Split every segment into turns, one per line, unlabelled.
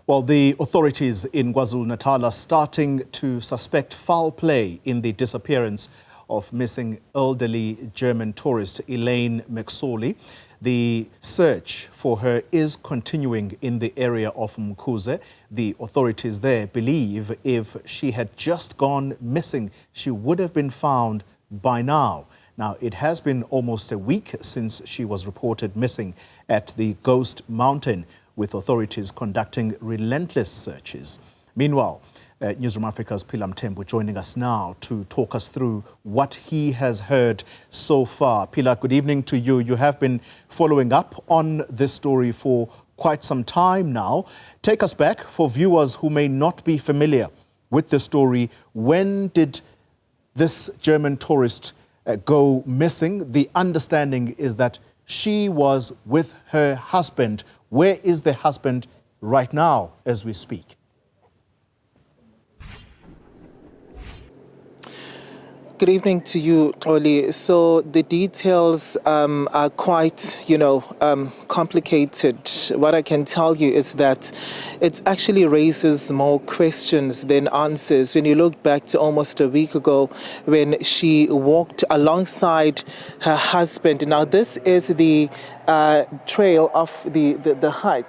Well, the authorities in KwaZulu-Natal are starting to suspect foul play in the disappearance of missing elderly German tourist Elaine McSorley. The search for her is continuing in the area of Mkuze. The authorities there believe if she had just gone missing, she would have been found by now. Now, it has been almost a week since she was reported missing at the Ghost Mountain, with authorities conducting relentless searches. Meanwhile, Newzroom Afrika's Mthembu joining us now to talk us through what he has heard so far. Phila, good evening to you. You have been following up on this story for quite some time now. Take us back for viewers who may not be familiar with the story. When did this German tourist go missing? The understanding is that she was with her husband. Where is the husband right now as we speak?
Good evening to you, Oli. So the details are quite, complicated. What I can tell you is that it actually raises more questions than answers. When you look back to almost a week ago when she walked alongside her husband. Now, this is the trail of the hike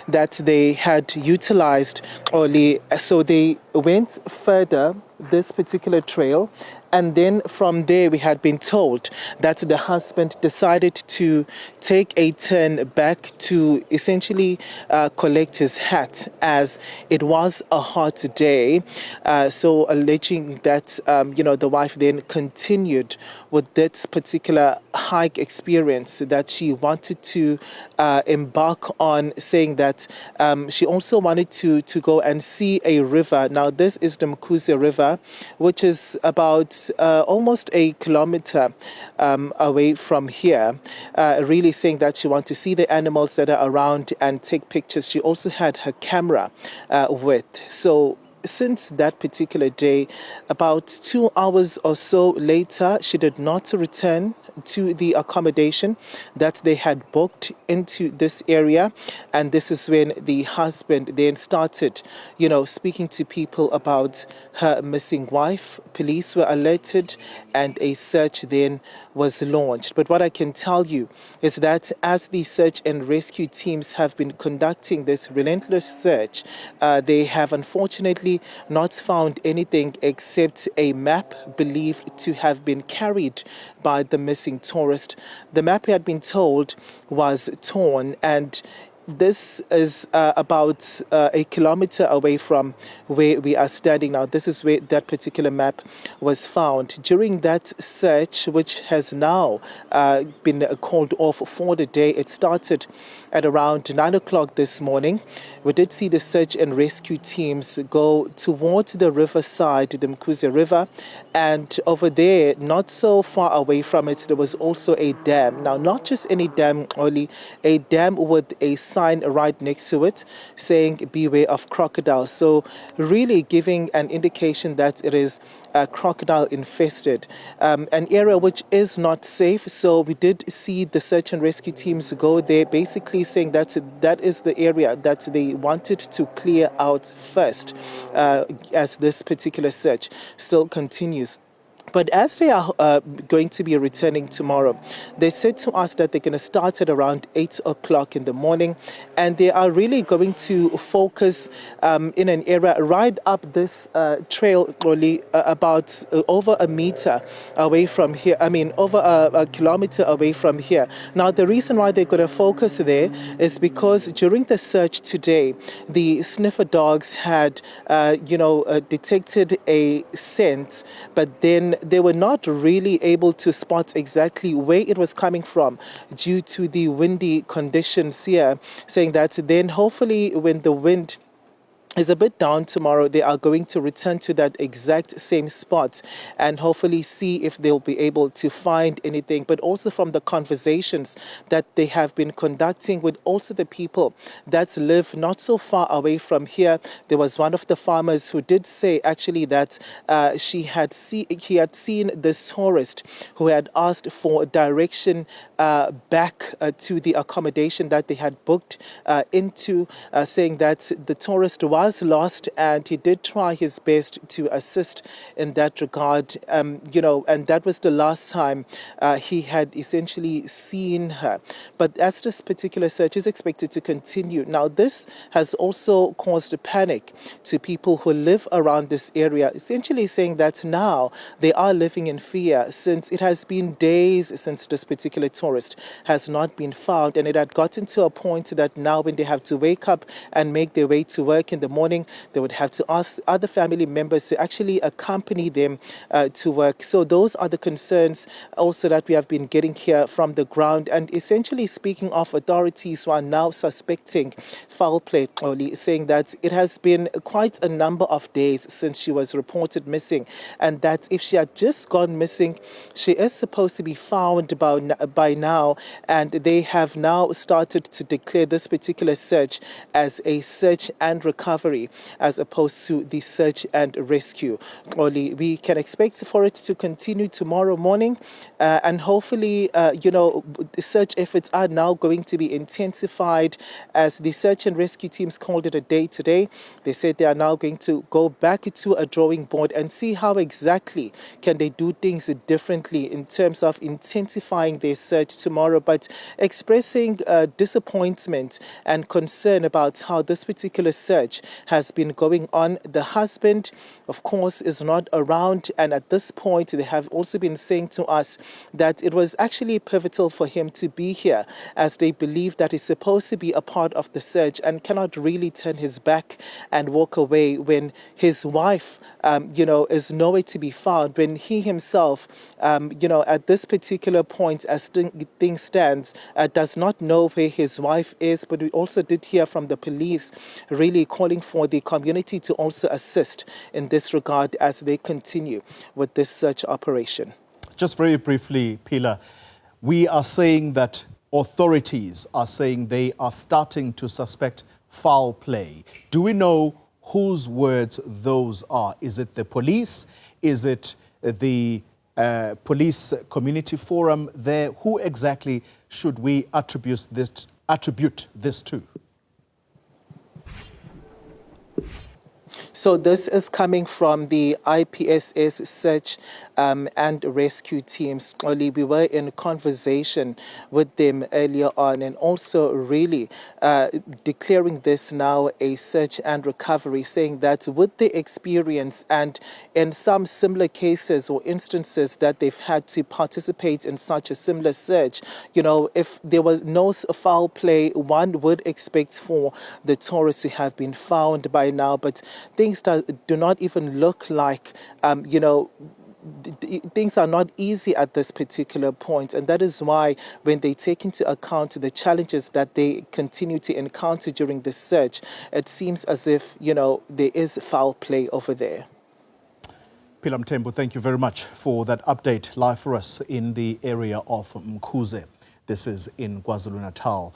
that they had utilized, Oli. So they went further, this particular trail, and then from there we had been told that the husband decided to take a turn back to essentially collect his hat, as it was a hot day. So alleging that, the wife then continued with this particular hike experience that she wanted to embark on, saying that she also wanted to go and see a river. Now, this is the Mkuze River, which is about almost a kilometer away from here, really saying that she wants to see the animals that are around and take pictures. She also had her camera with. So since that particular day, about 2 hours or so later, she did not return to the accommodation that they had booked into this area. And this is when the husband then started, speaking to people about her missing wife. Police were alerted and a search then was launched. But what I can tell you is that as the search and rescue teams have been conducting this relentless search, they have unfortunately not found anything except a map believed to have been carried by the missing tourist. The map, we had been told, was torn, and this is about a kilometer away from where we are standing now. This is where that particular map was found. During that search, which has now been called off for the day, it started at around 9 o'clock this morning. We did see the search and rescue teams go towards the riverside, the Mkuze River, and over there, not so far away from it, there was also a dam. Now, not just any dam, only a dam with a sign right next to it saying, "Beware of crocodiles." So really giving an indication that it is crocodile infested, an area which is not safe. So we did see the search and rescue teams go there, basically saying that is the area that they wanted to clear out first, as this particular search still continues. But as they are going to be returning tomorrow, they said to us that they're going to start at around 8 o'clock in the morning, and they are really going to focus in an area right up this trail, only about over a meter away from here. Over a kilometer away from here. Now, the reason why they're going to focus there is because during the search today, the sniffer dogs had, detected a scent, but then they were not really able to spot exactly where it was coming from due to the windy conditions here, saying that then hopefully when the wind is a bit down tomorrow. They are going to return to that exact same spot and hopefully see if they'll be able to find anything. But also from the conversations that they have been conducting with also the people that live not so far away from here. There was one of the farmers who did say actually that he had seen this tourist who had asked for direction back to the accommodation that they had booked into, saying that the tourist was lost and he did try his best to assist in that regard, and that was the last time he had essentially seen her. But as this particular search is expected to continue, now this has also caused a panic to people who live around this area, essentially saying that now they are living in fear since it has been days since this particular tourist has not been found, and it had gotten to a point that now when they have to wake up and make their way to work in the morning, they would have to ask other family members to actually accompany them to work. So those are the concerns also that we have been getting here from the ground, and essentially speaking of authorities who are now suspecting foul play, only saying that it has been quite a number of days since she was reported missing, and that if she had just gone missing, she is supposed to be found by now, and they have now started to declare this particular search as a search and recovery as opposed to the search and rescue. Only we can expect for it to continue tomorrow morning, and hopefully, the search efforts are now going to be intensified as the search and rescue teams called it a day today. They said they are now going to go back to a drawing board and see how exactly can they do things differently in terms of intensifying their search tomorrow, but expressing disappointment and concern about how this particular search has been going on. The husband, of course, is not around, and at this point they have also been saying to us that it was actually pivotal for him to be here, as they believe that he's supposed to be a part of the search and cannot really turn his back and walk away when his wife is nowhere to be found, when he himself, at this particular point, as things stands, does not know where his wife is. But we also did hear from the police really calling for the community to also assist in this regard as they continue with this search operation.
Just very briefly, Phila, we are saying that authorities are saying they are starting to suspect foul play. Do we know whose words those are? Is it the police? Is it the police community forum there? Who exactly should we attribute this to?
So this is coming from the IPSS search and rescue teams. Only we were in conversation with them earlier on, and also really declaring this now a search and recovery, saying that with the experience and in some similar cases or instances that they've had to participate in such a similar search, if there was no foul play, one would expect for the tourists to have been found by now, but things do not even look like, things are not easy at this particular point, and that is why when they take into account the challenges that they continue to encounter during the search, it seems as if, there is foul play over there.
Phila Mthembu, thank you very much for that update live for us in the area of Mkuze. This is in KwaZulu-Natal.